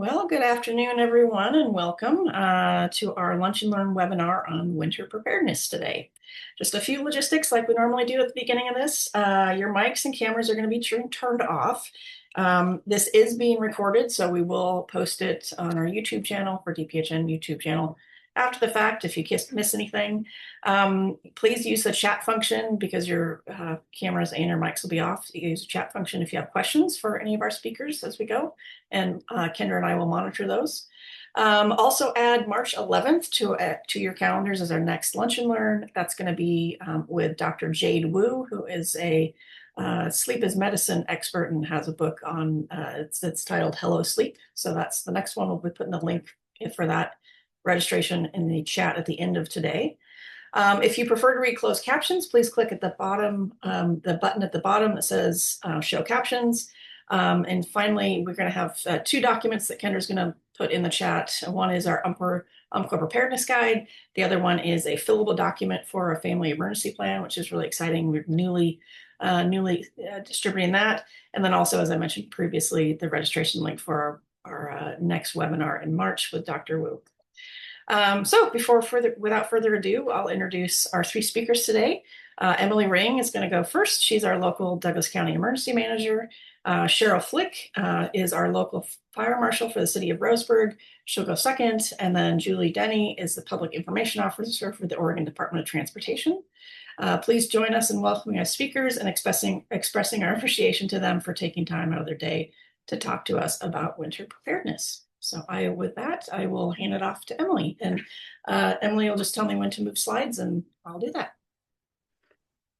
Well, good afternoon, everyone, and welcome to our Lunch and Learn webinar on winter preparedness today. Just a few logistics like we normally do at the beginning of this. Your mics and cameras are going to be turned off. This is being recorded, so we will post it on our YouTube channel for DPHN YouTube channel after the fact if you miss anything. Please use the chat function because your cameras and your mics will be off. You use the chat function if you have questions for any of our speakers as we go, and Kendra and I will monitor those. Also add March 11th to your calendars as our next Lunch and Learn. That's going to be with Dr. Jade Wu, who is a sleep is medicine expert and has a book on, it's titled Hello Sleep. So that's the next one. We'll be putting the link for that registration in the chat at the end of today. If you prefer to read closed captions, please click at the bottom, the button at the bottom that says show captions. And finally, we're going to have two documents that Kendra's going to put in the chat. One is our Umpqua Preparedness Guide. The other one is a fillable document for a family emergency plan, which is really exciting. We're newly distributing that. And then also, as I mentioned previously, the registration link for our next webinar in March with Dr. Wu. So without further ado, I'll introduce our three speakers today. Emily Ring is going to go first. She's our local Douglas County Emergency Manager. Cheryl Flick is our local Fire Marshal for the city of Roseburg. She'll go second. And then Julie Denney is the Public Information Officer for the Oregon Department of Transportation. Please join us in welcoming our speakers and expressing our appreciation to them for taking time out of their day to talk to us about winter preparedness. So with that, I will hand it off to Emily. And Emily will just tell me when to move slides, and I'll do that.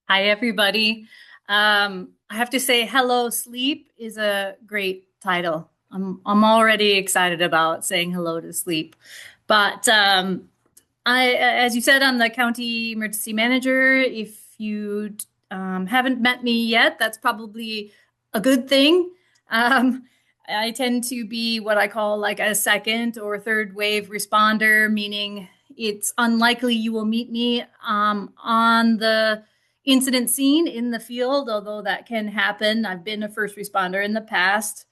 Hi, everybody. I have to say, Hello Sleep is a great title. I'm already excited about saying hello to sleep. But as you said, I'm the county emergency manager. If you haven't met me yet, that's probably a good thing. I tend to be what I call like a second or third wave responder, meaning it's unlikely you will meet me on the incident scene in the field, although that can happen. I've been a first responder in the past,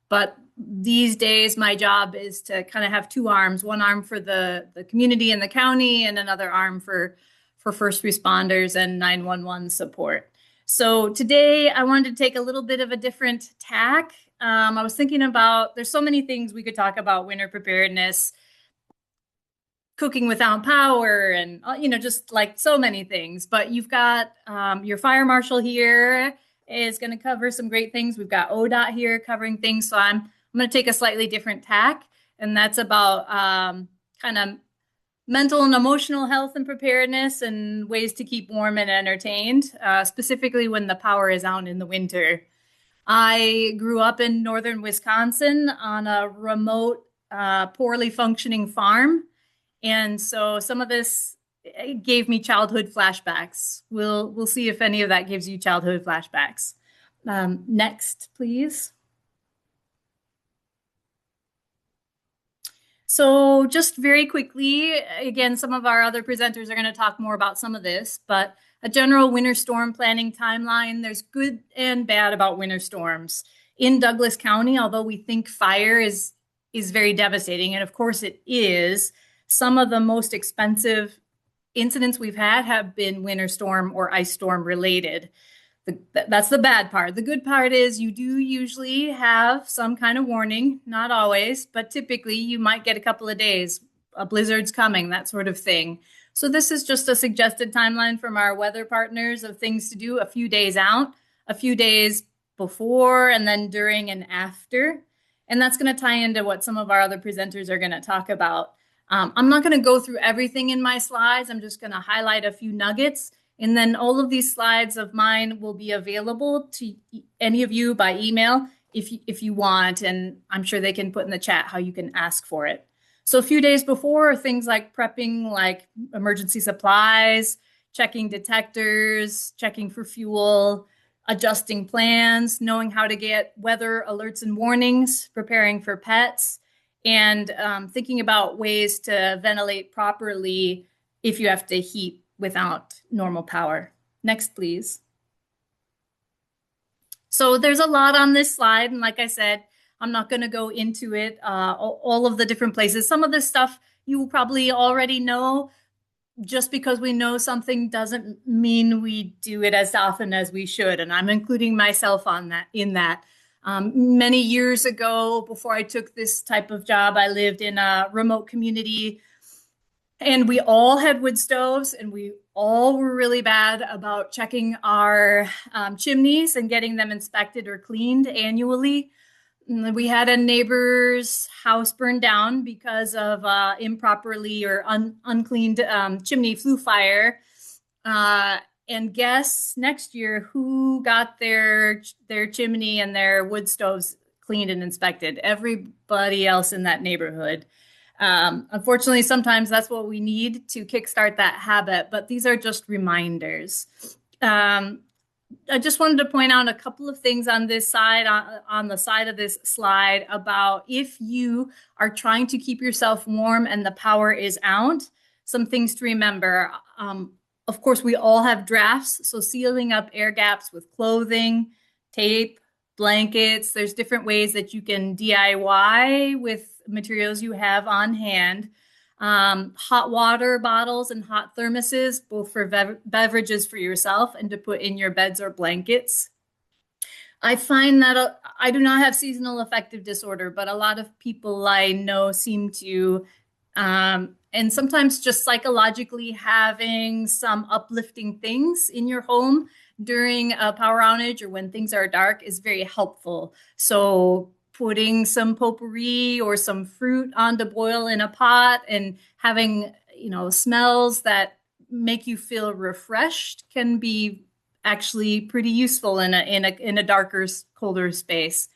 but these days my job is to kind of have two arms, one arm for the community and the county and another arm for first responders and 911 support. So today I wanted to take a little bit of a different tack. I was thinking about, there's so many things we could talk about winter preparedness, cooking without power, and just like so many things. But you've got your fire marshal here is going to cover some great things. We've got ODOT here covering things. So I'm going to take a slightly different tack, and that's about kind of mental and emotional health and preparedness and ways to keep warm and entertained, specifically when the power is out in the winter. I grew up in northern Wisconsin on a remote, poorly functioning farm. And so some of this gave me childhood flashbacks. We'll see if any of that gives you childhood flashbacks. Next, please. So just very quickly, again, some of our other presenters are going to talk more about some of this, but a general winter storm planning timeline. There's good and bad about winter storms. In Douglas County, although we think fire is very devastating, and of course it is, some of the most expensive incidents we've had have been winter storm or ice storm related. That's the bad part. The good part is you do usually have some kind of warning, not always, but typically you might get a couple of days, a blizzard's coming, that sort of thing. So this is just a suggested timeline from our weather partners of things to do a few days out, a few days before, and then during and after. And that's going to tie into what some of our other presenters are going to talk about. I'm not going to go through everything in my slides. I'm just going to highlight a few nuggets. And then all of these slides of mine will be available to any of you by email if you want. And I'm sure they can put in the chat how you can ask for it. So a few days before, things like prepping like emergency supplies, checking detectors, checking for fuel, adjusting plans, knowing how to get weather alerts and warnings, preparing for pets, and thinking about ways to ventilate properly if you have to heat without normal power. Next, please. So there's a lot on this slide. And like I said, I'm not going to go into it, all of the different places. Some of this stuff you probably already know. Just because we know something doesn't mean we do it as often as we should. And I'm including myself on that in that. Many years ago, before I took this type of job, I lived in a remote community and we all had wood stoves and we all were really bad about checking our chimneys and getting them inspected or cleaned annually. We had a neighbor's house burned down because of improperly or uncleaned chimney flue fire. Uh, and guess next year who got their chimney and their wood stoves cleaned and inspected? Everybody else in that neighborhood. Unfortunately, sometimes that's what we need to kickstart that habit, but these are just reminders. I just wanted to point out a couple of things on this side, on the side of this slide about if you are trying to keep yourself warm and the power is out, some things to remember. Of course, we all have drafts, so sealing up air gaps with clothing, tape, blankets. There's different ways that you can DIY with materials you have on hand. Hot water bottles and hot thermoses, both for beverages for yourself and to put in your beds or blankets. I find that I do not have seasonal affective disorder, but a lot of people I know seem to, and sometimes just psychologically having some uplifting things in your home during a power outage or when things are dark is very helpful. So putting some potpourri or some fruit on to boil in a pot and having, smells that make you feel refreshed can be actually pretty useful in a darker, colder space.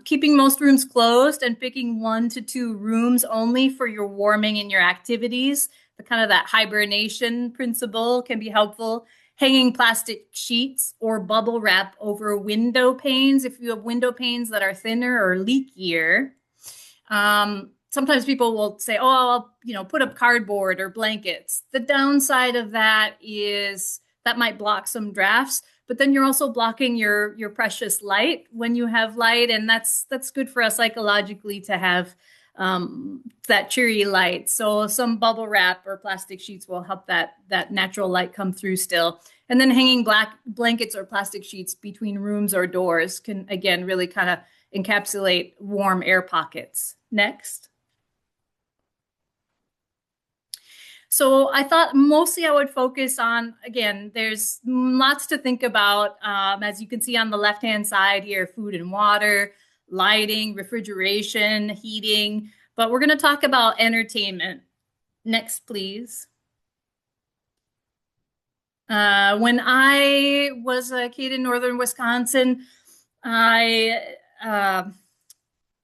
Keeping most rooms closed and picking 1 to 2 rooms only for your warming and your activities, the kind of that hibernation principle can be helpful. Hanging plastic sheets or bubble wrap over window panes if you have window panes that are thinner or leakier. Sometimes people will say, oh, I'll put up cardboard or blankets. The downside of that is that might block some drafts, but then you're also blocking your precious light when you have light, and that's good for us psychologically to have that cheery light. So some bubble wrap or plastic sheets will help that natural light come through still. And then hanging black blankets or plastic sheets between rooms or doors can, again, really kind of encapsulate warm air pockets. Next. So I thought mostly I would focus on, again, there's lots to think about. As you can see on the left-hand side here, food and water, lighting, refrigeration, heating, but we're going to talk about entertainment. Next, please. When I was a kid in northern Wisconsin, I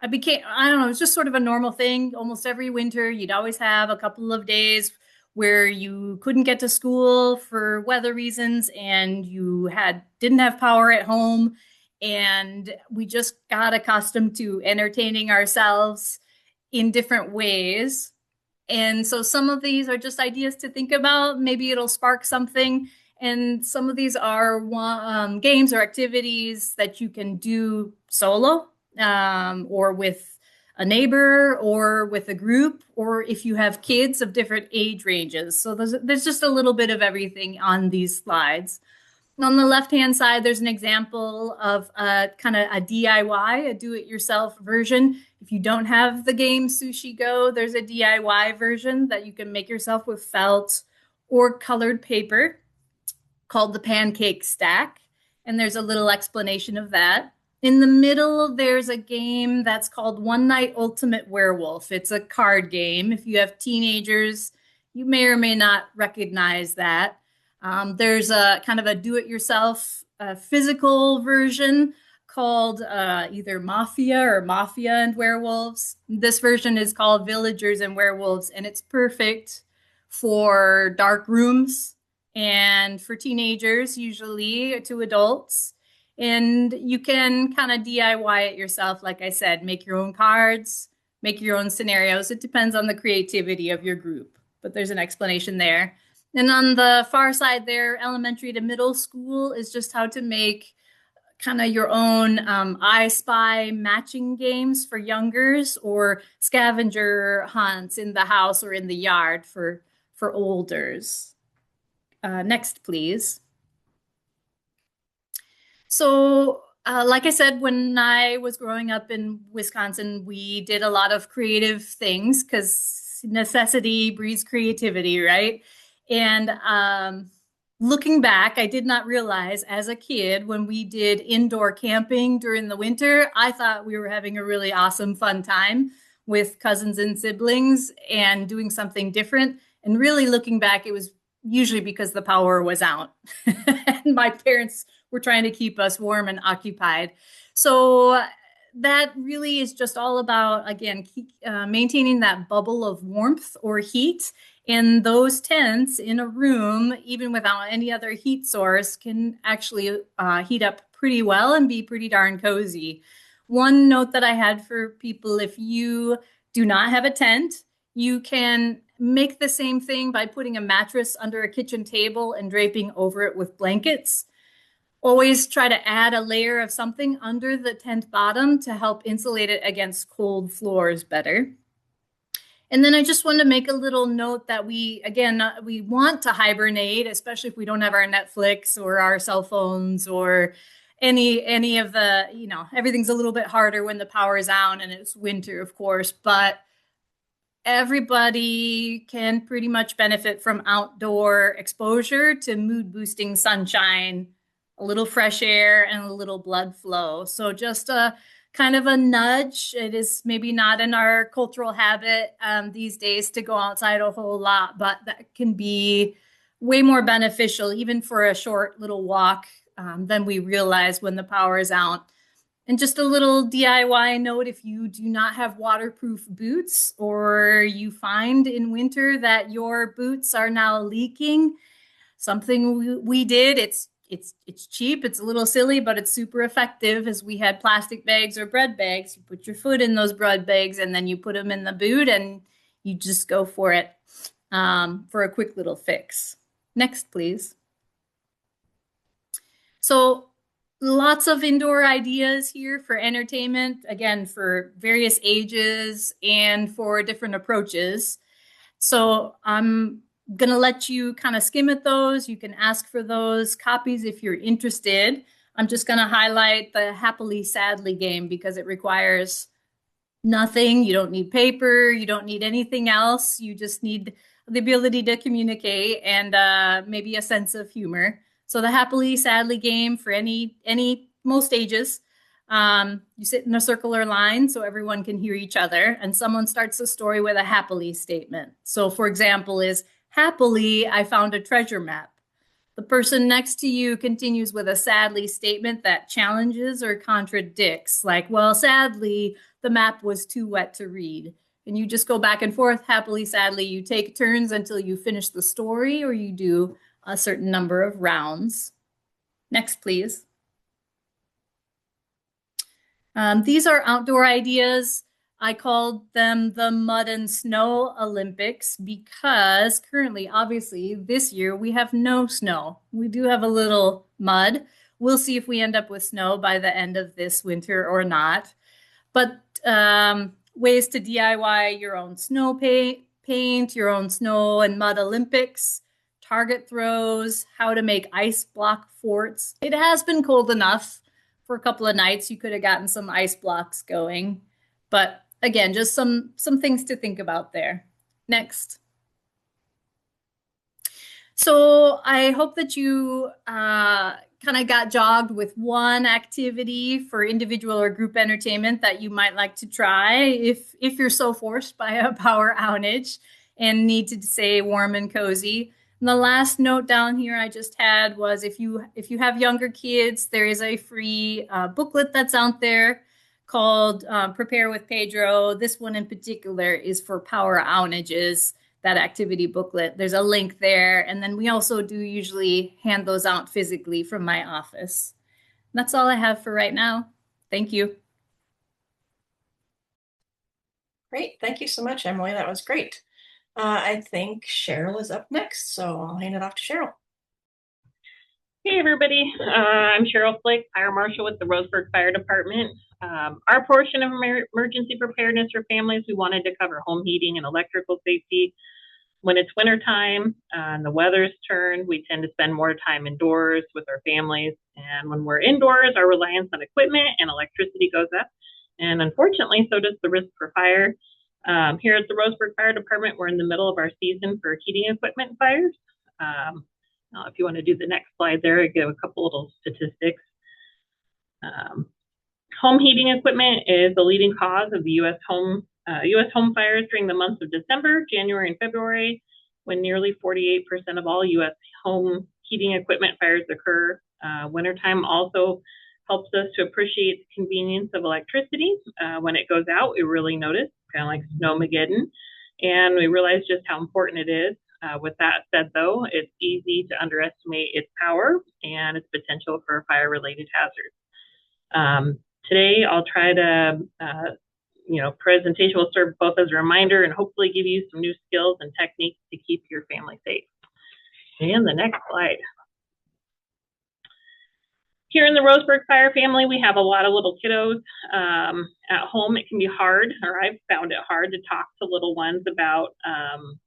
became, I don't know, it was just sort of a normal thing. Almost every winter, you'd always have a couple of days where you couldn't get to school for weather reasons and you didn't have power at home. And we just got accustomed to entertaining ourselves in different ways. And so some of these are just ideas to think about. Maybe it'll spark something. And some of these are games or activities that you can do solo or with a neighbor or with a group, or if you have kids of different age ranges. So there's just a little bit of everything on these slides. On the left-hand side, there's an example of a kind of a DIY, a do-it-yourself version. If you don't have the game Sushi Go, there's a DIY version that you can make yourself with felt or colored paper called the pancake stack. And there's a little explanation of that. In the middle, there's a game that's called One Night Ultimate Werewolf. It's a card game. If you have teenagers, you may or may not recognize that. There's a kind of a do-it-yourself physical version called either Mafia or Mafia and Werewolves. This version is called Villagers and Werewolves, and it's perfect for dark rooms and for teenagers, usually to adults. And you can kind of DIY it yourself. Like I said, make your own cards, make your own scenarios. It depends on the creativity of your group, but there's an explanation there. And on the far side there, elementary to middle school is just how to make kind of your own I Spy matching games for youngers or scavenger hunts in the house or in the yard for olders. Next, please. So, like I said, when I was growing up in Wisconsin, we did a lot of creative things because necessity breeds creativity, right? And looking back, I did not realize as a kid when we did indoor camping during the winter, I thought we were having a really awesome, fun time with cousins and siblings and doing something different. And really looking back, it was usually because the power was out. And my parents were trying to keep us warm and occupied. So that really is just all about, again, maintaining that bubble of warmth or heat. And those tents in a room, even without any other heat source, can actually heat up pretty well and be pretty darn cozy. One note that I had for people, if you do not have a tent, you can make the same thing by putting a mattress under a kitchen table and draping over it with blankets. Always try to add a layer of something under the tent bottom to help insulate it against cold floors better. And then I just want to make a little note that we want to hibernate, especially if we don't have our Netflix or our cell phones or any of the, everything's a little bit harder when the power is out and it's winter, of course, but everybody can pretty much benefit from outdoor exposure to mood boosting sunshine, a little fresh air, and a little blood flow. So just a kind of a nudge. It is maybe not in our cultural habit these days to go outside a whole lot, but that can be way more beneficial, even for a short little walk than we realize when the power is out. And just a little DIY note, if you do not have waterproof boots or you find in winter that your boots are now leaking, something we did, it's cheap, it's a little silly, but it's super effective as we had plastic bags or bread bags. You put your foot in those bread bags and then you put them in the boot and you just go for it for a quick little fix. Next, please. So lots of indoor ideas here for entertainment, again, for various ages and for different approaches. So I'm going to let you kind of skim at those. You can ask for those copies if you're interested. I'm just going to highlight the Happily Sadly game because it requires nothing. You don't need paper. You don't need anything else. You just need the ability to communicate and maybe a sense of humor. So the Happily Sadly game for most ages. You sit in a circular line so everyone can hear each other, and someone starts the story with a happily statement. So, for example, is happily, I found a treasure map. The person next to you continues with a sadly statement that challenges or contradicts, like, well, sadly, the map was too wet to read. And you just go back and forth, happily, sadly. You take turns until you finish the story or you do a certain number of rounds. Next, please. These are outdoor ideas. I called them the Mud and Snow Olympics because currently, obviously, this year we have no snow. We do have a little mud. We'll see if we end up with snow by the end of this winter or not. But ways to DIY your own snow paint, your own snow and mud Olympics, target throws, how to make ice block forts. It has been cold enough for a couple of nights. You could have gotten some ice blocks going. But again, just some things to think about there. Next. So I hope that you kind of got jogged with one activity for individual or group entertainment that you might like to try if you're so forced by a power outage and need to stay warm and cozy. And the last note down here I just had was if you have younger kids, there is a free booklet that's out there called Prepare with Pedro. This one in particular is for power outages, that activity booklet. There's a link there. And then we also do usually hand those out physically from my office. That's all I have for right now. Thank you. Great. Thank you so much, Emily. That was great. I think Cheryl is up next, so I'll hand it off to Cheryl. Hey everybody, I'm Cheryl Flick, Fire Marshal with the Roseburg Fire Department. Our portion of emergency preparedness for families, we wanted to cover home heating and electrical safety. When it's wintertime and the weather's turned, we tend to spend more time indoors with our families. And when we're indoors, our reliance on equipment and electricity goes up. And unfortunately, so does the risk for fire. Here at the Roseburg Fire Department, we're in the middle of our season for heating equipment fires. If you want to do the next slide there, I give a couple little statistics. Um, Home heating equipment is the leading cause of the U.S. home fires during the months of December, January, and February, when nearly 48% of all U.S. home heating equipment fires occur. Wintertime also helps us to appreciate the convenience of electricity. When it goes out, we really notice, kind of like snowmageddon, and we realize just how important it is. With that said, though, it's easy to underestimate its power and its potential for fire-related hazards. Today, I'll try to, presentation will serve both as a reminder and hopefully give you some new skills and techniques to keep your family safe. And the next slide. Here in the Roseburg Fire family, we have a lot of little kiddos. At home, it can be hard, or I've found it hard to talk to little ones about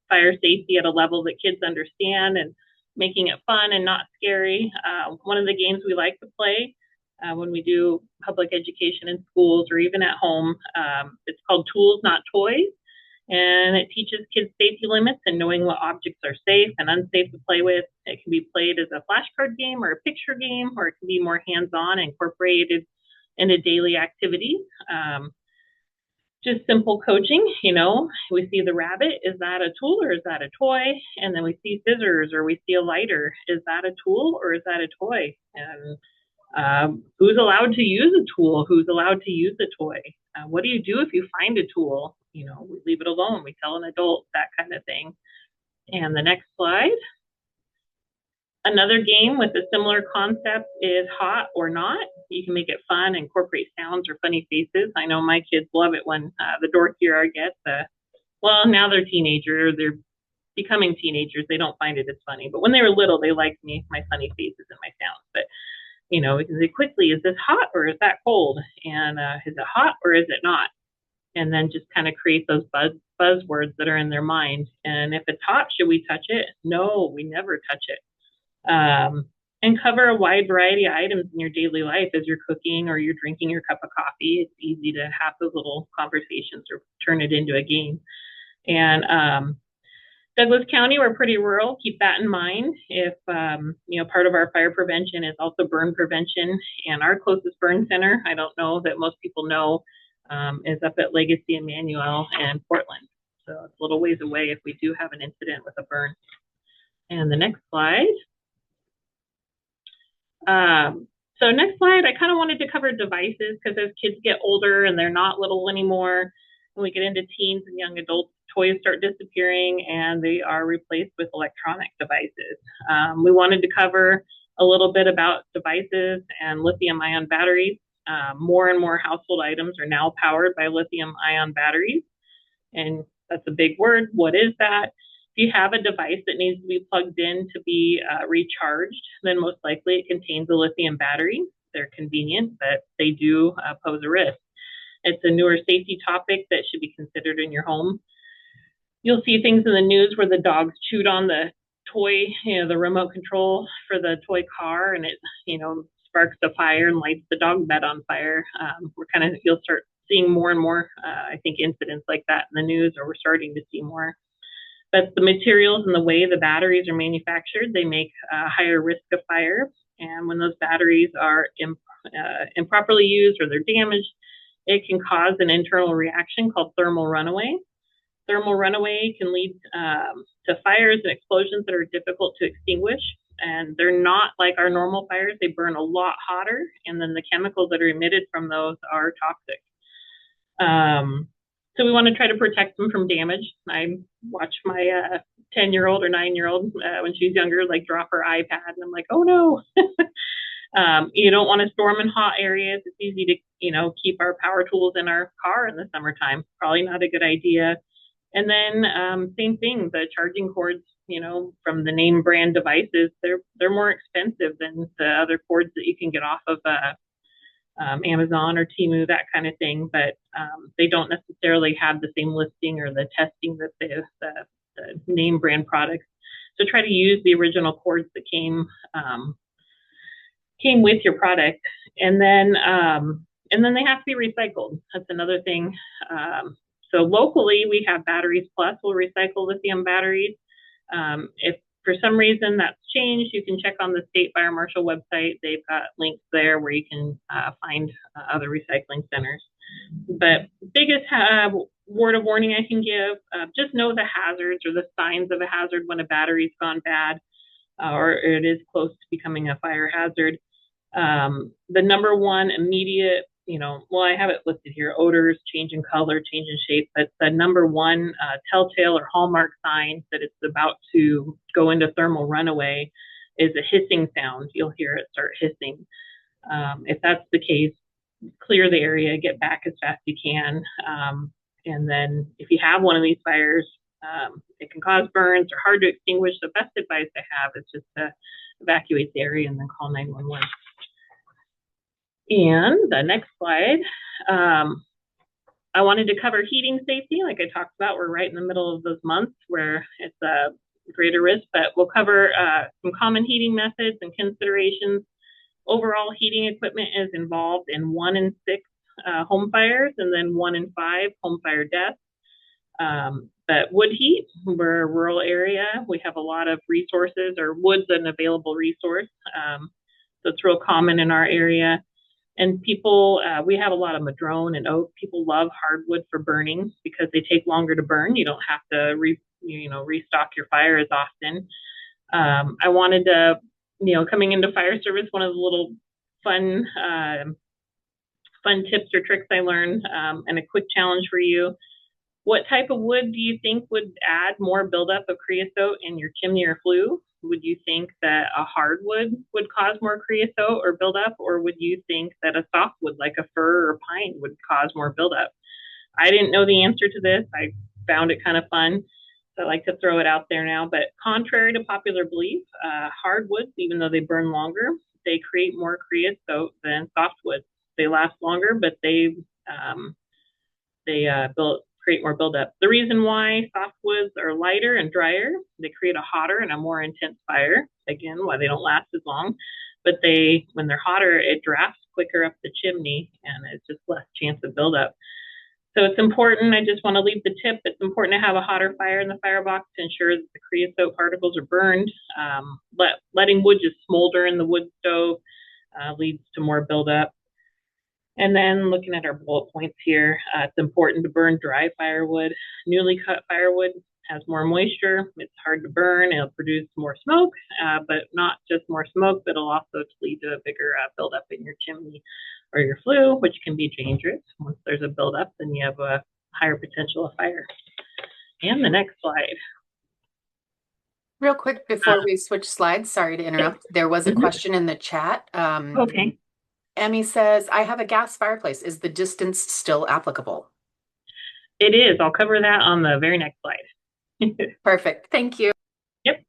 fire safety at a level that kids understand and making it fun and not scary. One of the games we like to play when we do public education in schools or even at home, it's called Tools, Not Toys. And it teaches kids safety limits and knowing what objects are safe and unsafe to play with. It can be played as a flashcard game or a picture game, or it can be more hands-on, incorporated into daily activities. Just simple coaching, we see the rabbit, is that a tool or is that a toy? And then we see scissors or we see a lighter, is that a tool or is that a toy? And who's allowed to use a tool? Who's allowed to use a toy? What do you do if you find a tool? We leave it alone. We tell an adult, that kind of thing. And the next slide. Another game with a similar concept is Hot or Not. You can make it fun, incorporate sounds or funny faces. I know my kids love it when the dorkier I get, now they're teenagers. They're becoming teenagers. They don't find it as funny. But when they were little, they liked my funny faces and my sounds. But we can say quickly, is this hot or is that cold? And is it hot or is it not? And then just kind of create those buzzwords that are in their mind. And if it's hot, should we touch it? No, we never touch it. And cover a wide variety of items in your daily life as you're cooking or you're drinking your cup of coffee. It's easy to have those little conversations or turn it into a game. And Douglas County, we're pretty rural. Keep that in mind. If, part of our fire prevention is also burn prevention. And our closest burn center, I don't know that most people know, is up at Legacy, Emmanuel, and Portland. So it's a little ways away if we do have an incident with a burn. And the next slide. So next slide, I kind of wanted to cover devices because as kids get older and they're not little anymore, when we get into teens and young adults, toys start disappearing and they are replaced with electronic devices. We wanted to cover a little bit about devices and lithium-ion batteries. More and more household items are now powered by lithium-ion batteries. And that's a big word. What is that? If you have a device that needs to be plugged in to be recharged, then most likely it contains a lithium battery. They're convenient, but they do pose a risk. It's a newer safety topic that should be considered in your home. You'll see things in the news where the dogs chewed on the toy, the remote control for the toy car, and it, sparks the fire and lights the dog bed on fire. You'll start seeing more and more, I think, incidents like that in the news, or we're starting to see more. But the materials and the way the batteries are manufactured, they make a higher risk of fire. And when those batteries are improperly used or they're damaged, it can cause an internal reaction called thermal runaway. Thermal runaway can lead to fires and explosions that are difficult to extinguish. And they're not like our normal fires. They burn a lot hotter. And then the chemicals that are emitted from those are toxic. So we want to try to protect them from damage. I watch my 10-year-old or 9-year-old when she's younger, drop her iPad, and I'm like, oh no. You don't want to store them in hot areas. It's easy to, keep our power tools in our car in the summertime. Probably not a good idea. And then same thing, the charging cords, you know, from the name brand devices, they're more expensive than the other cords that you can get off of Amazon or Temu, that kind of thing. But they don't necessarily have the same listing or the testing that the name brand products. So try to use the original cords that came with your product, and then they have to be recycled. That's another thing. So locally, we have Batteries Plus will recycle lithium batteries. If for some reason that's changed, you can check on the State Fire Marshal website. They've got links there where you can find other recycling centers. But biggest word of warning I can give, just know the hazards or the signs of a hazard when a battery's gone bad or it is close to becoming a fire hazard. The number one immediate, I have it listed here, odors, change in color, change in shape, but the number one telltale or hallmark sign that it's about to go into thermal runaway is a hissing sound. You'll hear it start hissing. If that's the case, clear the area, get back as fast as you can. And then if you have one of these fires, it can cause burns or hard to extinguish. The best advice I have is just to evacuate the area and then call 911. And the next slide, I wanted to cover heating safety. Like I talked about, we're right in the middle of those months where it's a greater risk, but we'll cover some common heating methods and considerations. Overall, heating equipment is involved in 1 in 6 home fires and then 1 in 5 home fire deaths. But wood heat, we're a rural area. We have a lot of resources, or wood's an available resource. So it's real common in our area. And people, we have a lot of madrone and oak. People love hardwood for burning because they take longer to burn. You don't have to restock your fire as often. I wanted to, coming into fire service, one of the little fun tips or tricks I learned, and a quick challenge for you. What type of wood do you think would add more buildup of creosote in your chimney or flue? Would you think that a hardwood would cause more creosote or buildup, or would you think that a softwood like a fir or pine would cause more buildup? I didn't know the answer to this. I found it kind of fun, so I like to throw it out there now. But contrary to popular belief, hardwoods, even though they burn longer, they create more creosote than softwoods. They last longer, but they create more buildup. The reason why softwoods are lighter and drier, they create a hotter and a more intense fire. Again, why they don't last as long. But when they're hotter, it drafts quicker up the chimney and it's just less chance of buildup. So it's important, I just want to leave the tip, it's important to have a hotter fire in the firebox to ensure that the creosote particles are burned. Letting wood just smolder in the wood stove leads to more buildup. And then looking at our bullet points here, it's important to burn dry firewood. Newly cut firewood has more moisture. It's hard to burn. It'll produce more smoke, but not just more smoke, but it'll also lead to a bigger buildup in your chimney or your flue, which can be dangerous. Once there's a buildup, then you have a higher potential of fire. And the next slide. Real quick before we switch slides, sorry to interrupt. There was a question in the chat. Okay. Emmy says, I have a gas fireplace. Is the distance still applicable? It is. I'll cover that on the very next slide. Perfect. Thank you. Yep.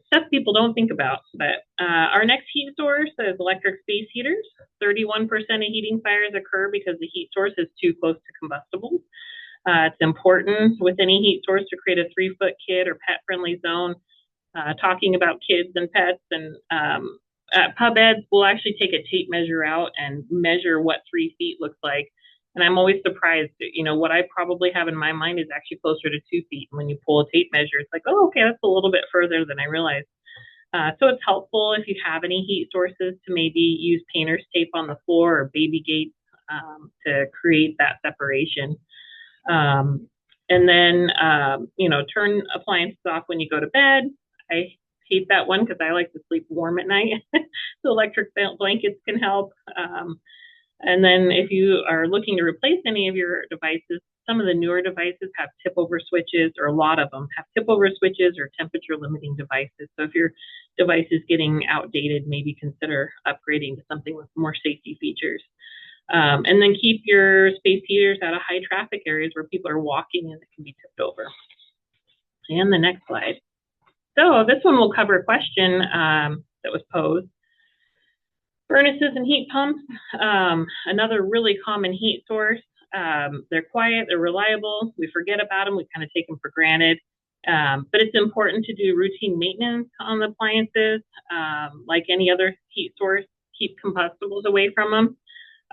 Stuff people don't think about, but our next heat source is electric space heaters. 31% of heating fires occur because the heat source is too close to combustibles. It's important with any heat source to create a 3-foot kid or pet-friendly zone. Talking about kids and pets, and at pub eds, we'll actually take a tape measure out and measure what 3 feet looks like. And I'm always surprised that, what I probably have in my mind is actually closer to 2 feet. And when you pull a tape measure, it's like, oh, okay, that's a little bit further than I realized. So it's helpful if you have any heat sources to maybe use painter's tape on the floor or baby gates to create that separation. And then, turn appliances off when you go to bed. I hate that one because I like to sleep warm at night. So electric blankets can help. And then if you are looking to replace any of your devices, some of the newer devices have tip-over switches, or a lot of them have tip-over switches or temperature-limiting devices. So if your device is getting outdated, maybe consider upgrading to something with more safety features. And then keep your space heaters out of high traffic areas where people are walking and it can be tipped over. And the next slide. So this one will cover a question that was posed. Furnaces and heat pumps, another really common heat source. They're quiet, they're reliable. We forget about them, we kind of take them for granted. But it's important to do routine maintenance on the appliances. Like any other heat source, keep combustibles away from them.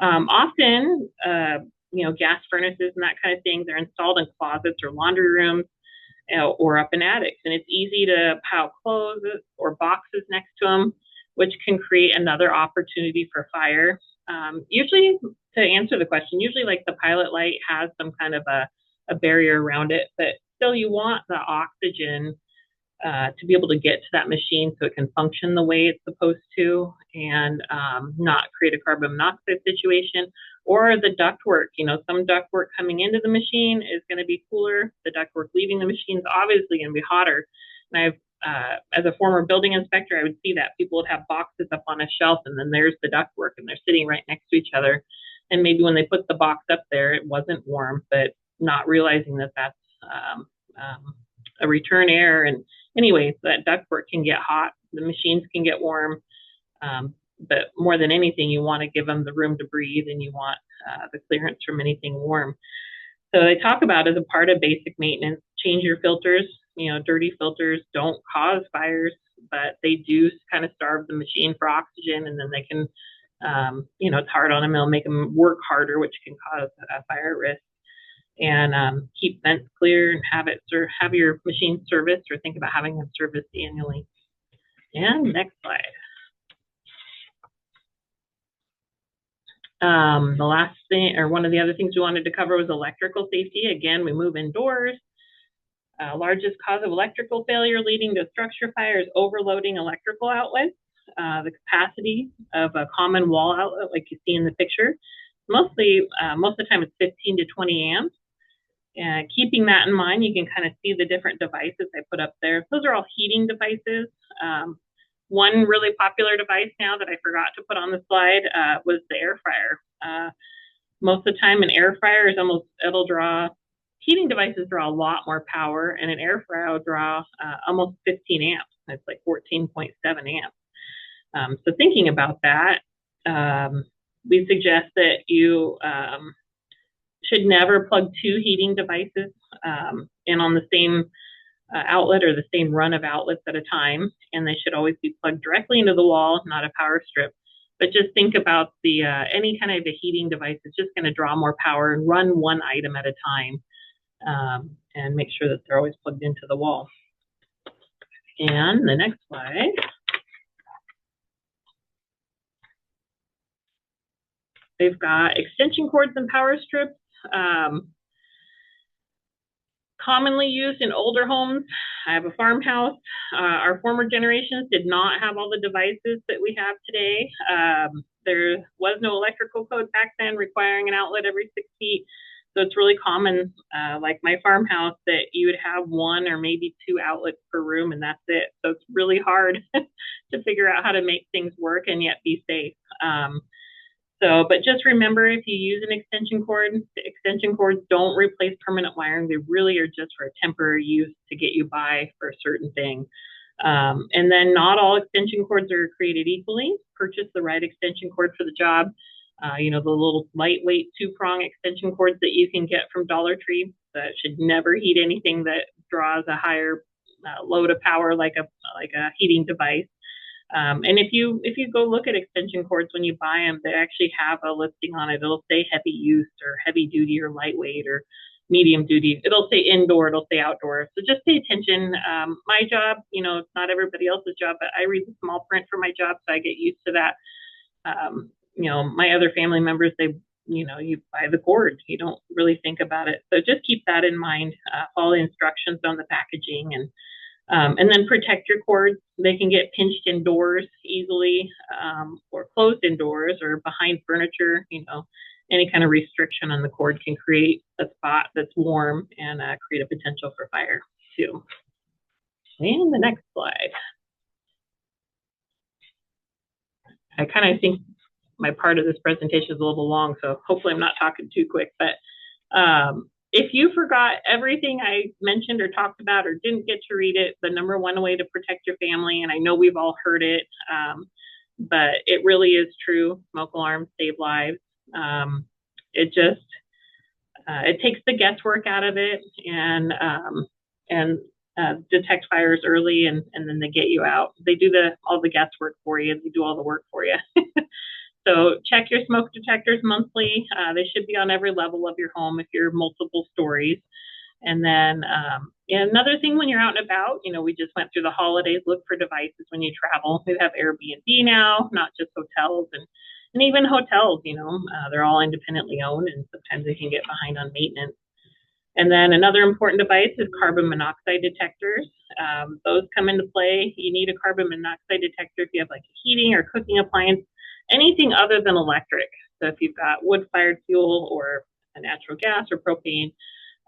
Often, gas furnaces and that kind of thing, they're installed in closets or laundry rooms or up in attics. And it's easy to pile clothes or boxes next to them, which can create another opportunity for fire. Usually, to answer the question, usually like the pilot light has some kind of a barrier around it, but still you want the oxygen to be able to get to that machine so it can function the way it's supposed to and not create a carbon monoxide situation. Or the ductwork, some ductwork coming into the machine is going to be cooler. The ductwork leaving the machine is obviously going to be hotter. And as a former building inspector, I would see that people would have boxes up on a shelf and then there's the ductwork and they're sitting right next to each other. And maybe when they put the box up there, it wasn't warm, but not realizing that that's a return air. And anyway, that ductwork can get hot. The machines can get warm. But more than anything, you want to give them the room to breathe and you want the clearance from anything warm. So they talk about as a part of basic maintenance, change your filters. Dirty filters don't cause fires, but they do kind of starve the machine for oxygen, and then they can, it's hard on them. It'll make them work harder, which can cause a fire risk. And keep vents clear and have your machine serviced or think about having them serviced annually. And next slide. The last thing, or one of the other things we wanted to cover was electrical safety. Again, we move indoors. Largest cause of electrical failure leading to structure fire is overloading electrical outlets. The capacity of a common wall outlet, like you see in the picture, most of the time it's 15 to 20 amps. Keeping that in mind, you can kind of see the different devices I put up there. Those are all heating devices. One really popular device now that I forgot to put on the slide was the air fryer. Most of the time an air fryer is heating devices draw a lot more power, and an air fryer will draw almost 15 amps. That's like 14.7 amps. So thinking about that, we suggest that you should never plug two heating devices in on the same outlet or the same run of outlets at a time, and they should always be plugged directly into the wall, not a power strip. But just think about any kind of a heating device is just going to draw more power, and run one item at a time, and make sure that they're always plugged into the wall. And the next slide. They've got extension cords and power strips. Commonly used in older homes. I have a farmhouse. Our former generations did not have all the devices that we have today. There was no electrical code back then requiring an outlet every 6 feet. So it's really common, like my farmhouse, that you would have one or maybe two outlets per room, and that's it. So it's really hard to figure out how to make things work and yet be safe. But just remember, if you use an extension cord, the extension cords don't replace permanent wiring. They really are just for a temporary use to get you by for a certain thing. And then not all extension cords are created equally. Purchase the right extension cord for the job. The little lightweight 2-prong extension cords that you can get from Dollar Tree that should never heat anything that draws a higher load of power like a heating device. And if you go look at extension cords when you buy them, they actually have a listing on it. It'll say heavy use or heavy duty or lightweight or medium duty. It'll say indoor, it'll say outdoor. So just pay attention. My job, it's not everybody else's job, but I read the small print for my job, so I get used to that. My other family members, you buy the cord. You don't really think about it. So just keep that in mind. Follow the instructions on the packaging, and then protect your cords. They can get pinched indoors easily, or closed indoors or behind furniture. Any kind of restriction on the cord can create a spot that's warm and create a potential for fire too. And the next slide. I kind of think my part of this presentation is a little long, so hopefully I'm not talking too quick. But if you forgot everything I mentioned or talked about or didn't get to read it, the number one way to protect your family, and I know we've all heard it, but it really is true. Smoke alarms save lives. It just it takes the guesswork out of it, and detect fires early, and then they get you out. They do all the guesswork for you. They do all the work for you. So check your smoke detectors monthly. They should be on every level of your home if you're multiple stories. And then another thing, when you're out and about, we just went through the holidays, look for devices when you travel. We have Airbnb now, not just hotels, and even hotels, they're all independently owned, and sometimes they can get behind on maintenance. And then another important device is carbon monoxide detectors. Those come into play. You need a carbon monoxide detector if you have like a heating or cooking appliance, anything other than electric. So if you've got wood-fired fuel or a natural gas or propane,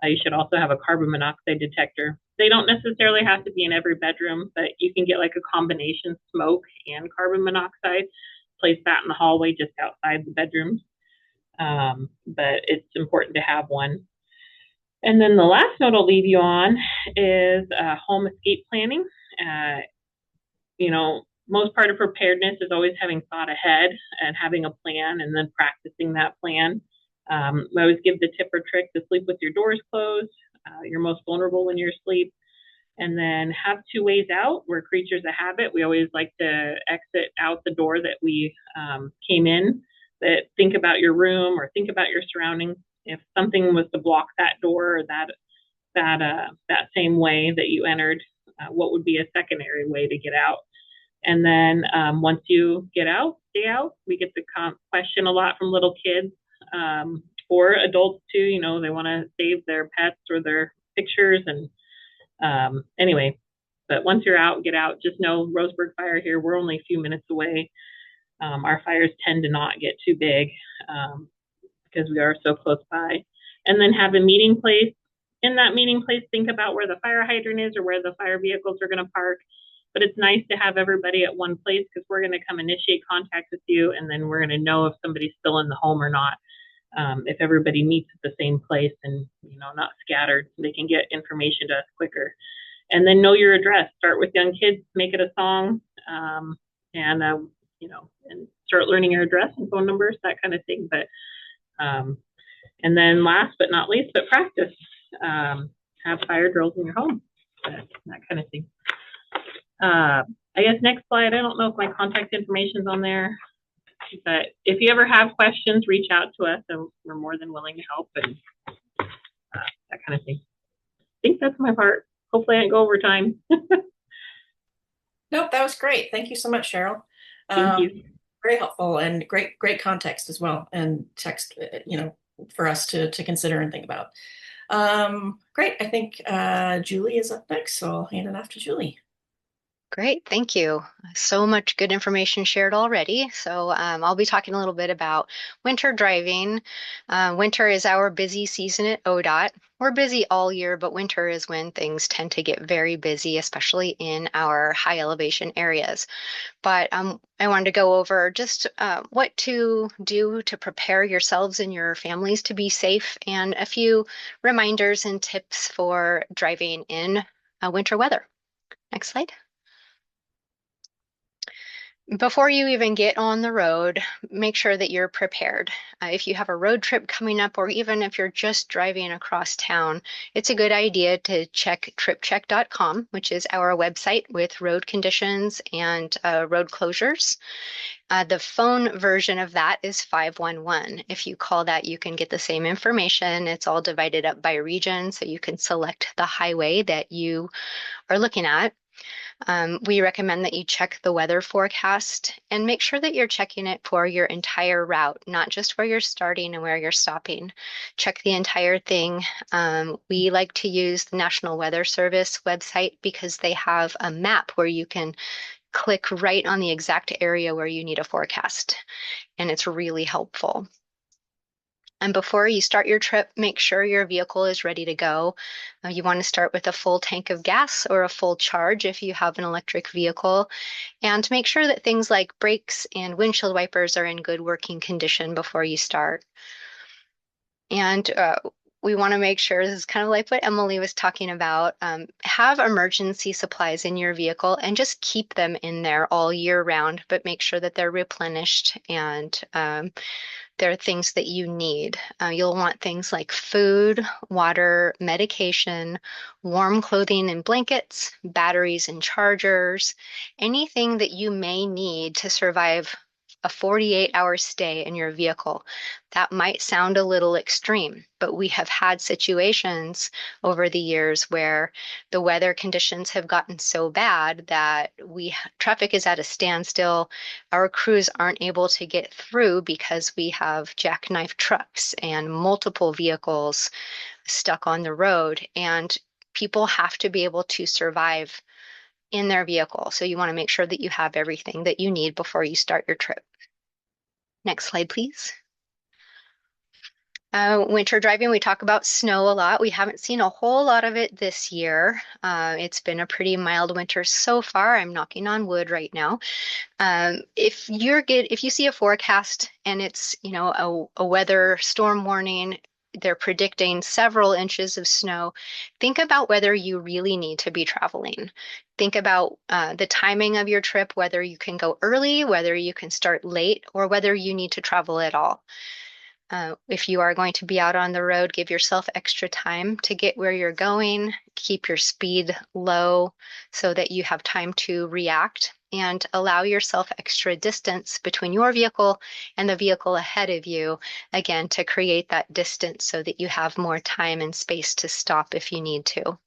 you should also have a carbon monoxide detector. They don't necessarily have to be in every bedroom, but you can get like a combination smoke and carbon monoxide. Place that in the hallway just outside the bedrooms. But it's important to have one. And then the last note I'll leave you on is home escape planning. Most part of preparedness is always having thought ahead and having a plan and then practicing that plan. I always give the tip or trick to sleep with your doors closed. You're most vulnerable when you're asleep. And then have two ways out. We're creatures of habit. We always like to exit out the door that we came in. That think about your room or think about your surroundings. If something was to block that door or that same way that you entered, what would be a secondary way to get out? And then once you get out, stay out. We get the question a lot from little kids or adults too. They want to save their pets or their pictures. And anyway, but once you're out, get out. Just know Roseburg fire here, we're only a few minutes away. Our fires tend to not get too big because we are so close by. And then have a meeting place. In that meeting place, think about where the fire hydrant is or where the fire vehicles are going to park. But it's nice to have everybody at one place because we're going to come initiate contact with you, and then we're going to know if somebody's still in the home or not. If everybody meets at the same place and not scattered, they can get information to us quicker. And then know your address. Start with young kids, make it a song, and start learning your address and phone numbers, that kind of thing. But and then last but not least, but practice. Have fire drills in your home, that kind of thing. I guess next slide. I don't know if my contact information's on there, but if you ever have questions, reach out to us, and we're more than willing to help and that kind of thing. I think that's my part. Hopefully I didn't go over time. Nope, that was great. Thank you so much, Cheryl. Thank you. Very helpful and great context as well, and text, for us to consider and think about. Great. I think Julie is up next, so I'll hand it off to Julie. Great, thank you. So much good information shared already. So I'll be talking a little bit about winter driving. Winter is our busy season at ODOT. We're busy all year, but winter is when things tend to get very busy, especially in our high elevation areas. But I wanted to go over just what to do to prepare yourselves and your families to be safe, and a few reminders and tips for driving in winter weather. Next slide. Before you even get on the road, make sure that you're prepared. If you have a road trip coming up, or even if you're just driving across town, it's a good idea to check tripcheck.com, which is our website with road conditions and road closures. The phone version of that is 511. If you call that, you can get the same information. It's all divided up by region, so you can select the highway that you are looking at. We recommend that you check the weather forecast and make sure that you're checking it for your entire route, not just where you're starting and where you're stopping. Check the entire thing. We like to use the National Weather Service website because they have a map where you can click right on the exact area where you need a forecast, and it's really helpful. And before you start your trip, make sure your vehicle is ready to go. You want to start with a full tank of gas or a full charge if you have an electric vehicle, and make sure that things like brakes and windshield wipers are in good working condition before you start. And we want to make sure, this is kind of like what Emily was talking about, have emergency supplies in your vehicle and just keep them in there all year round, but make sure that they're replenished and there are things that you need. You'll want things like food, water, medication, warm clothing and blankets, batteries and chargers, anything that you may need to survive a 48-hour stay in your vehicle. That might sound a little extreme, but we have had situations over the years where the weather conditions have gotten so bad that traffic is at a standstill. Our crews aren't able to get through because we have jackknife trucks and multiple vehicles stuck on the road, and people have to be able to survive in their vehicle. So you want to make sure that you have everything that you need before you start your trip. Next slide, please. Winter driving, we talk about snow a lot. We haven't seen a whole lot of it this year. It's been a pretty mild winter so far. I'm knocking on wood right now. If you see a forecast and it's, a weather storm warning, they're predicting several inches of snow, think about whether you really need to be traveling. Think about the timing of your trip, whether you can go early, whether you can start late, or whether you need to travel at all. If you are going to be out on the road, give yourself extra time to get where you're going. Keep your speed low so that you have time to react, and allow yourself extra distance between your vehicle and the vehicle ahead of you, again, to create that distance so that you have more time and space to stop if you need to.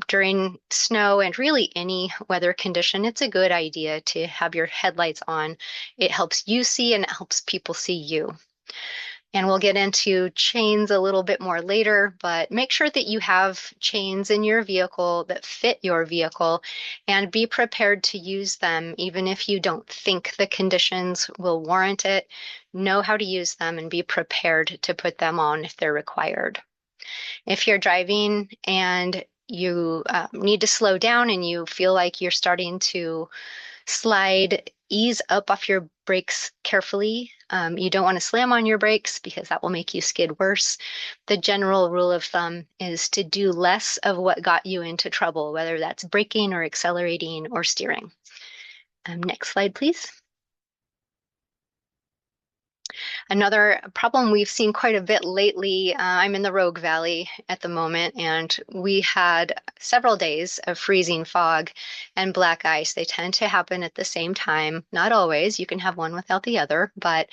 During snow and really any weather condition, it's a good idea to have your headlights on. It helps you see and it helps people see you. And we'll get into chains a little bit more later, but make sure that you have chains in your vehicle that fit your vehicle, and be prepared to use them even if you don't think the conditions will warrant it. Know how to use them and be prepared to put them on if they're required. If you're driving and you need to slow down and you feel like you're starting to slide, ease up off your brakes carefully. You don't want to slam on your brakes because that will make you skid worse. The general rule of thumb is to do less of what got you into trouble, whether that's braking or accelerating or steering. Next slide, please. Another problem we've seen quite a bit lately, I'm in the Rogue Valley at the moment, and we had several days of freezing fog and black ice. They tend to happen at the same time. Not always, you can have one without the other, but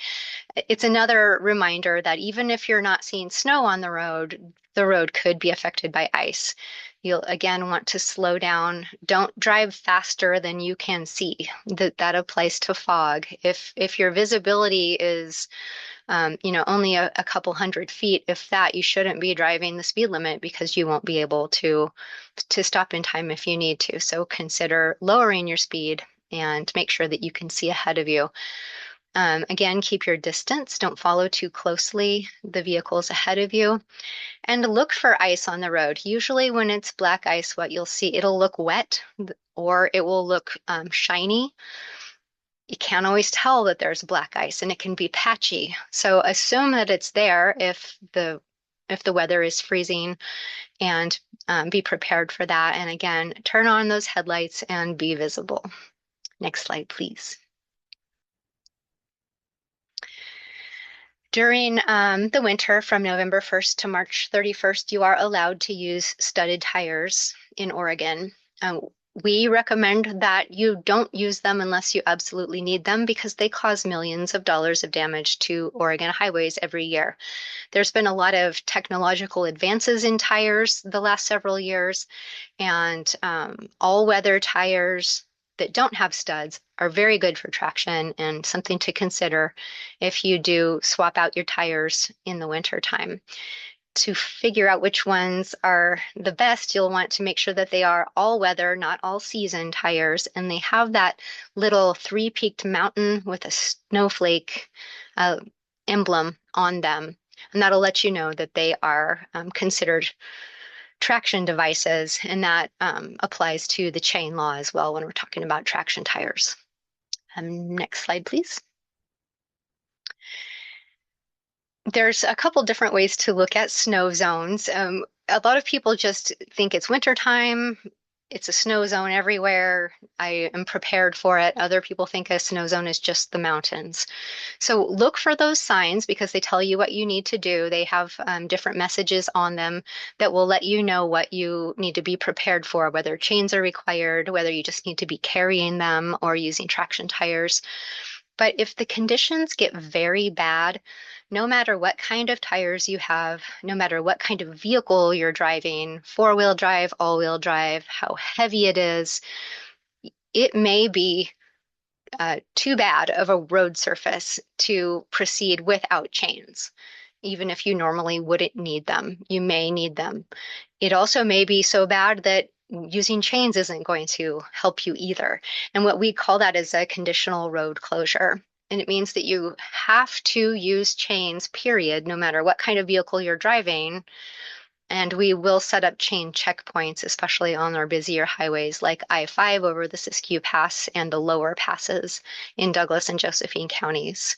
it's another reminder that even if you're not seeing snow on the road could be affected by ice. You'll again want to slow down. Don't drive faster than you can see. That applies to fog. If your visibility is only a couple 100 feet, if that, you shouldn't be driving the speed limit because you won't be able to stop in time if you need to. So consider lowering your speed and make sure that you can see ahead of you. Again, keep your distance. Don't follow too closely the vehicles ahead of you. And look for ice on the road. Usually when it's black ice, what you'll see, it'll look wet or it will look shiny. You can't always tell that there's black ice, and it can be patchy. So assume that it's there if the weather is freezing, and be prepared for that. And again, turn on those headlights and be visible. Next slide, please. During the winter from November 1st to March 31st, you are allowed to use studded tires in Oregon. We recommend that you don't use them unless you absolutely need them because they cause millions of dollars of damage to Oregon highways every year. There's been a lot of technological advances in tires the last several years, and all-weather tires that don't have studs are very good for traction and something to consider if you do swap out your tires in the winter time. To figure out which ones are the best, you'll want to make sure that they are all-weather, not all-season tires, and they have that little three-peaked mountain with a snowflake emblem on them, and that'll let you know that they are considered traction devices, and that applies to the chain law as well when we're talking about traction tires. Next slide, please. There's a couple different ways to look at snow zones. A lot of people just think it's wintertime. It's a snow zone everywhere. I am prepared for it. Other people think a snow zone is just the mountains. So look for those signs because they tell you what you need to do. They have different messages on them that will let you know what you need to be prepared for, whether chains are required, whether you just need to be carrying them or using traction tires. But if the conditions get very bad, no matter what kind of tires you have, no matter what kind of vehicle you're driving, four-wheel drive, all-wheel drive, how heavy it is, it may be too bad of a road surface to proceed without chains. Even if you normally wouldn't need them, you may need them. It also may be so bad that using chains isn't going to help you either. And what we call that is a conditional road closure. And it means that you have to use chains, period, no matter what kind of vehicle you're driving. And we will set up chain checkpoints, especially on our busier highways like I-5 over the Siskiyou Pass and the lower passes in Douglas and Josephine counties.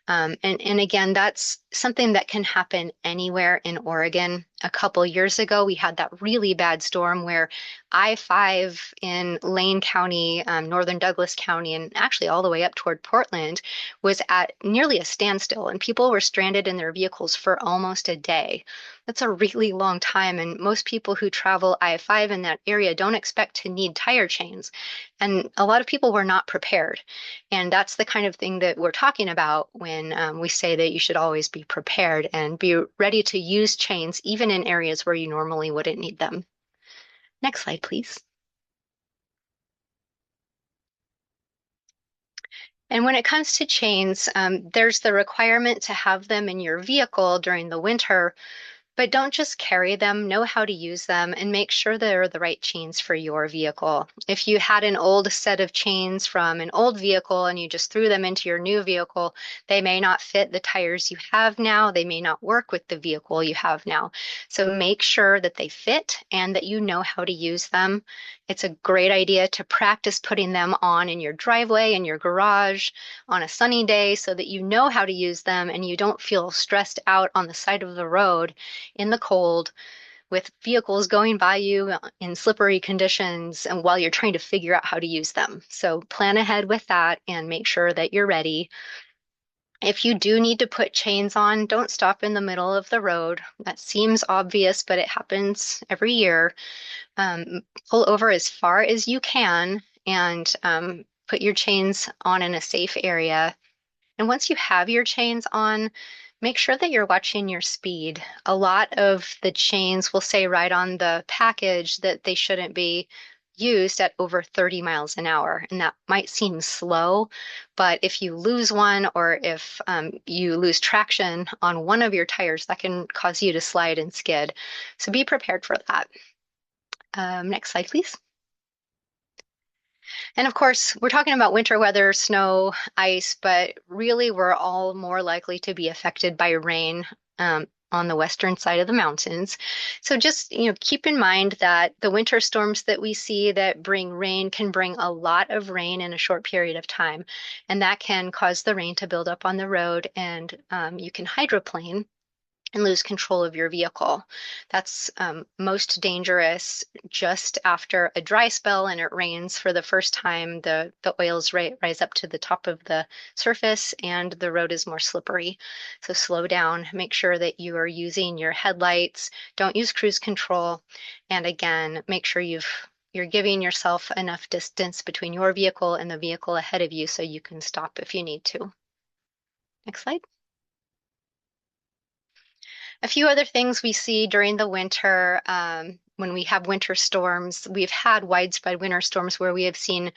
And again, that's something that can happen anywhere in Oregon. A couple years ago, we had that really bad storm where I-5 in Lane County, northern Douglas County, and actually all the way up toward Portland was at nearly a standstill, and people were stranded in their vehicles for almost a day. That's a really long time, and most people who travel I-5 in that area don't expect to need tire chains. And a lot of people were not prepared. And that's the kind of thing that we're talking about when we say that you should always be prepared and be ready to use chains even in areas where you normally wouldn't need them. Next slide, please. And when it comes to chains, there's the requirement to have them in your vehicle during the winter. But don't just carry them, know how to use them, and make sure they're the right chains for your vehicle. If you had an old set of chains from an old vehicle and you just threw them into your new vehicle, they may not fit the tires you have now. They may not work with the vehicle you have now. So make sure that they fit and that you know how to use them. It's a great idea to practice putting them on in your driveway, in your garage, on a sunny day so that you know how to use them and you don't feel stressed out on the side of the road in the cold with vehicles going by you in slippery conditions and while you're trying to figure out how to use them. So plan ahead with that and make sure that you're ready. If you do need to put chains on, don't stop in the middle of the road. That seems obvious, but it happens every year. Pull over as far as you can and put your chains on in a safe area. And once you have your chains on, make sure that you're watching your speed. A lot of the chains will say right on the package that they shouldn't be used at over 30 miles an hour. And that might seem slow, but if you lose one or if you lose traction on one of your tires, that can cause you to slide and skid. So be prepared for that. Next slide, please. And of course, we're talking about winter weather, snow, ice, but really we're all more likely to be affected by rain on the western side of the mountains. So just, keep in mind that the winter storms that we see that bring rain can bring a lot of rain in a short period of time. And that can cause the rain to build up on the road and you can hydroplane and lose control of your vehicle. That's most dangerous just after a dry spell and it rains for the first time. The oils rise up to the top of the surface and the road is more slippery. So slow down, make sure that you are using your headlights, don't use cruise control, and again, make sure you're giving yourself enough distance between your vehicle and the vehicle ahead of you so you can stop if you need to. Next slide. A few other things we see during the winter, when we have winter storms, we've had widespread winter storms where we have seen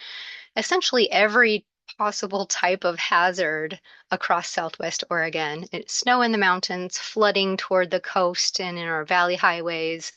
essentially every possible type of hazard across Southwest Oregon. It's snow in the mountains, flooding toward the coast and in our valley highways,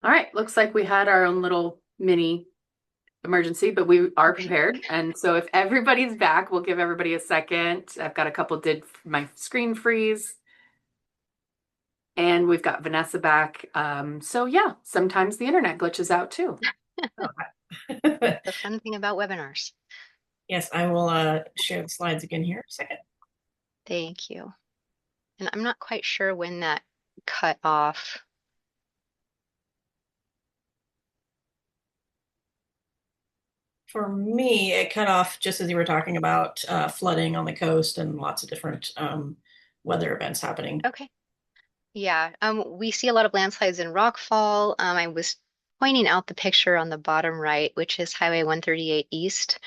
All right, looks like we had our own little mini emergency, but we are prepared. And so if everybody's back, we'll give everybody a second. I've got a couple did my screen freeze. And we've got Vanessa back. So yeah, sometimes the internet glitches out too. The fun thing about webinars. Yes, I will share the slides again here in a second. Thank you. And I'm not quite sure when that cut off. For me, it cut off just as you were talking about flooding on the coast and lots of different weather events happening. Okay. Yeah, we see a lot of landslides in Rockfall. I was pointing out the picture on the bottom right, which is Highway 138 East,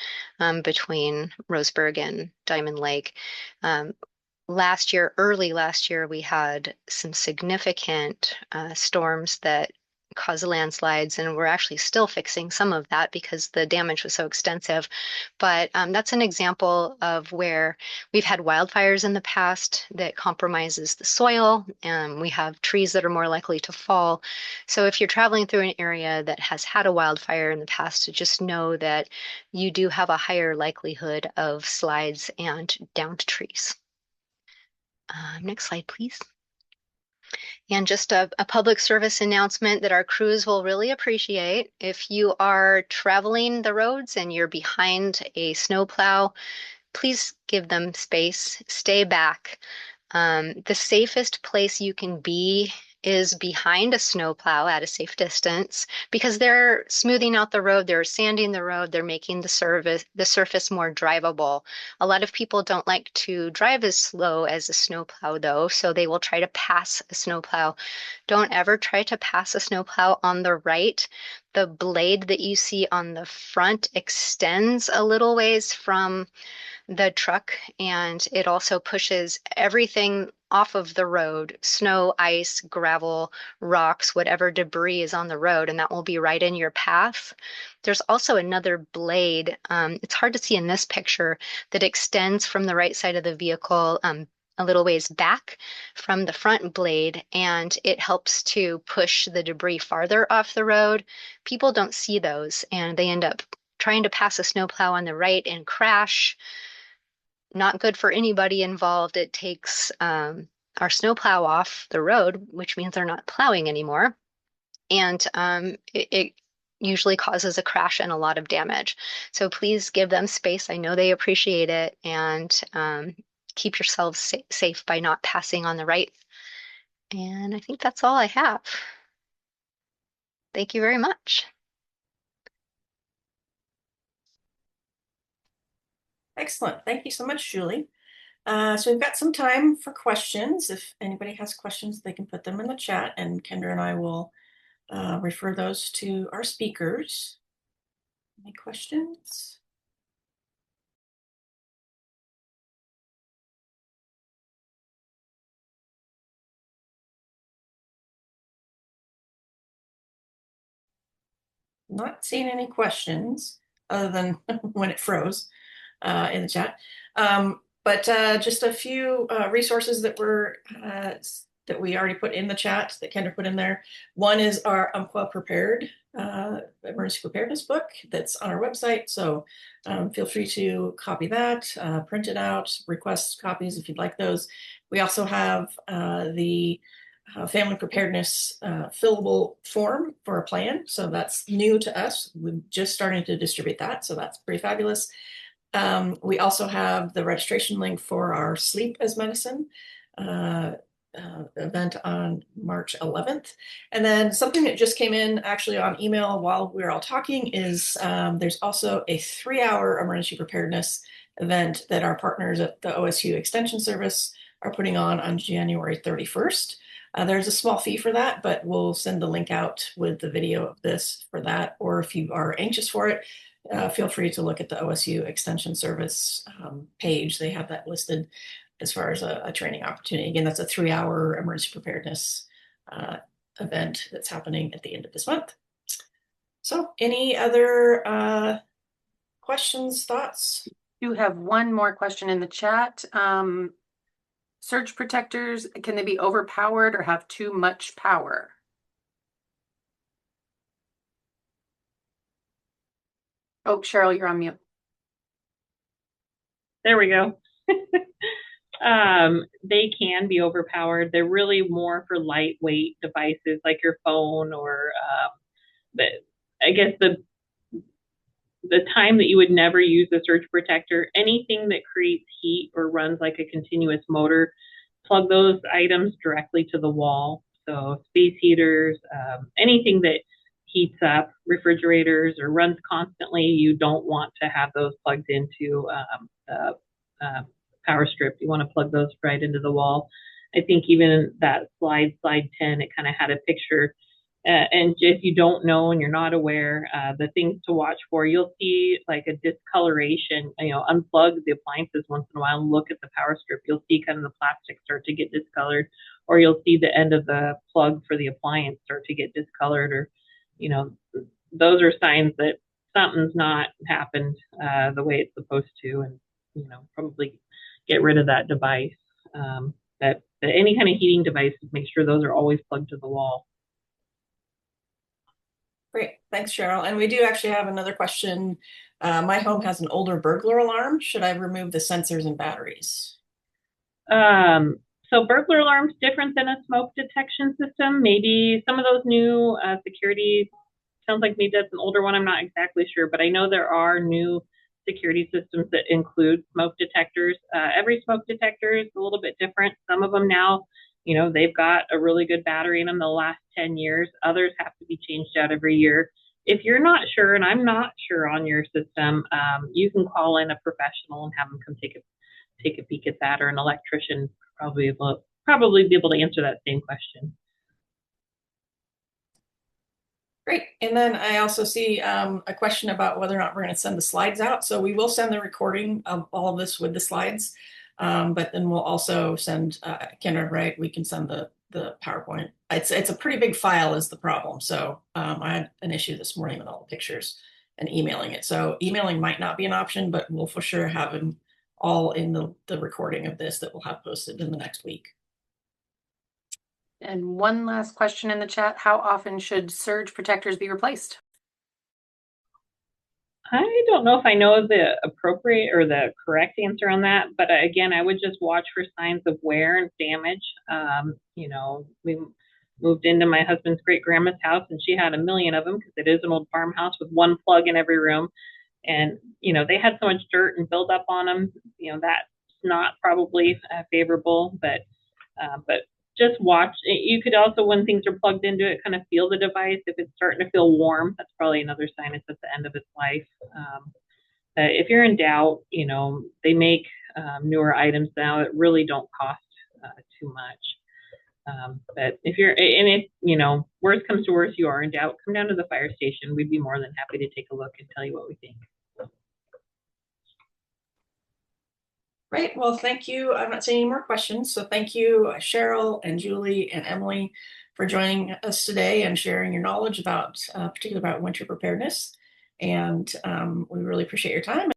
between Roseburg and Diamond Lake. Early last year, we had some significant storms that caused landslides, and we're actually still fixing some of that because the damage was so extensive. But that's an example of where we've had wildfires in the past that compromises the soil, and we have trees that are more likely to fall. So if you're traveling through an area that has had a wildfire in the past, just know that you do have a higher likelihood of slides and downed trees. Next slide, please. And just a public service announcement that our crews will really appreciate. If you are traveling the roads and you're behind a snowplow, please give them space, stay back. The safest place you can be is behind a snowplow at a safe distance because they're smoothing out the road, they're sanding the road, they're making the surface more drivable. A lot of people don't like to drive as slow as a snowplow though, so they will try to pass a snowplow. Don't ever try to pass a snowplow on the right. The blade that you see on the front extends a little ways from the truck, and it also pushes everything off of the road, snow, ice, gravel, rocks, whatever debris is on the road, and that will be right in your path. There's also another blade, it's hard to see in this picture, that extends from the right side of the vehicle a little ways back from the front blade, and it helps to push the debris farther off the road. People don't see those, and they end up trying to pass a snowplow on the right and crash. Not good for anybody involved. It takes our snowplow off the road, which means they're not plowing anymore. And it usually causes a crash and a lot of damage. So please give them space. I know they appreciate it. And keep yourselves safe by not passing on the right. And I think that's all I have. Thank you very much. Excellent. Thank you so much, Julie. So we've got some time for questions. If anybody has questions, they can put them in the chat, and Kendra and I will refer those to our speakers. Any questions? Not seeing any questions other than when it froze in the chat. But just a few resources that we already put in the chat that Kendra put in there. One is our Umpqua Prepared emergency preparedness book that's on our website. So feel free to copy that, print it out, request copies if you'd like those. We also have the family preparedness fillable form for a plan. So that's new to us. We're just starting to distribute that. So that's pretty fabulous. We also have the registration link for our Sleep as Medicine event on March 11th. And then something that just came in actually on email while we were all talking is there's also a 3-hour emergency preparedness event that our partners at the OSU Extension Service are putting on January 31st. There's a small fee for that, but we'll send the link out with the video of this for that. Or if you are anxious for it, feel free to look at the OSU Extension Service page. They have that listed as far as a training opportunity. Again, that's a 3-hour emergency preparedness event that's happening at the end of this month. So any other questions, thoughts? You have one more question in the chat. Surge protectors, can they be overpowered or have too much power? Oh, Cheryl, you're on mute. There we go. They can be overpowered. They're really more for lightweight devices like your phone or I guess the time that you would never use a surge protector, anything that creates heat or runs like a continuous motor, plug those items directly to the wall. So space heaters, anything that heats up, refrigerators, or runs constantly, you don't want to have those plugged into power strip. You want to plug those right into the wall. I think even that slide 10, it kind of had a picture. And if you don't know and you're not aware, the things to watch for, you'll see like a discoloration. Unplug the appliances once in a while and look at the power strip. You'll see kind of the plastic start to get discolored, or you'll see the end of the plug for the appliance start to get discolored, or those are signs that something's not happened the way it's supposed to, and probably get rid of that device. That any kind of heating devices, make sure those are always plugged to the wall. Great, thanks, Cheryl. And we do actually have another question. My home has an older burglar alarm. Should I remove the sensors and batteries? So burglar alarm's different than a smoke detection system. Maybe some of those new security, sounds like maybe that's an older one. I'm not exactly sure, but I know there are new security systems that include smoke detectors. Every smoke detector is a little bit different. Some of them now, they've got a really good battery in them the last 10 years. Others have to be changed out every year. If you're not sure, and I'm not sure on your system, you can call in a professional and have them come take a peek at that, or an electrician probably be able to answer that same question. Great. And then I also see a question about whether or not we're going to send the slides out. So we will send the recording of all of this with the slides, but then we'll also send Kendra, right? We can send the PowerPoint. It's a pretty big file is the problem. So I had an issue this morning with all the pictures and emailing it. So emailing might not be an option, but we'll for sure have them all in the recording of this that we'll have posted in the next week. And one last question in the chat. How often should surge protectors be replaced? I don't know if I know the appropriate or the correct answer on that, but again, I would just watch for signs of wear and damage. We moved into my husband's great grandma's house, and she had a million of them because it is an old farmhouse with one plug in every room. And, they had so much dirt and buildup on them, that's not probably favorable, but just watch. You could also, when things are plugged into it, kind of feel the device. If it's starting to feel warm, that's probably another sign it's at the end of its life. If you're in doubt, they make newer items now that really don't cost too much. But if worst comes to worst, you are in doubt, come down to the fire station. We'd be more than happy to take a look and tell you what we think. Great. Well, thank you. I'm not seeing any more questions. So thank you, Cheryl and Julie and Emily, for joining us today and sharing your knowledge about, particularly about winter preparedness. And we really appreciate your time.